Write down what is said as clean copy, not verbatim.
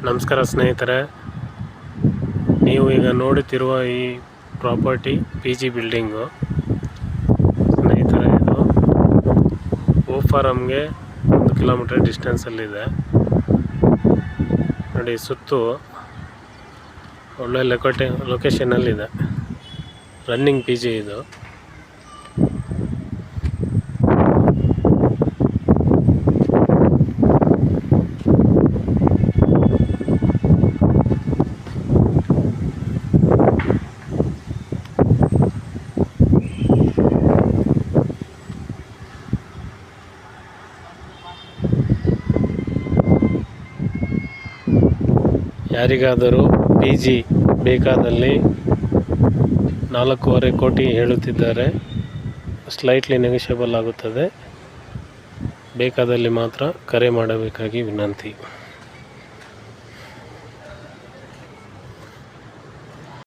ನಮಸ್ಕಾರ ಸ್ನೇಹಿತರೆ, ನೀವು ಈಗ ನೋಡುತ್ತಿರುವ ಈ ಪ್ರಾಪರ್ಟಿ PG ಬಿಲ್ಡಿಂಗು ಸ್ನೇಹಿತರೆ. ಇದು ಓಫಾರಮ್ಗೆ 1 ಕಿಲೋಮೀಟರ್ ಡಿಸ್ಟೆನ್ಸಲ್ಲಿದೆ ನೋಡಿ. ಸುತ್ತು ಒಳ್ಳೆ ಲೊಕೇಶನ್ನಲ್ಲಿದೆ. ರನ್ನಿಂಗ್ PG ಇದು. ಯಾರಿಗಾದರೂ PG ಬೇಕಾದಲ್ಲಿ 4.5 ಕೋಟಿ ಹೇಳುತ್ತಿದ್ದಾರೆ. ಸ್ಲೈಟ್ಲಿ ನೆಗೋಷಿಯಬಲ್ ಆಗುತ್ತದೆ. ಬೇಕಾದಲ್ಲಿ ಮಾತ್ರ ಕರೆ ಮಾಡಬೇಕಾಗಿ ವಿನಂತಿ.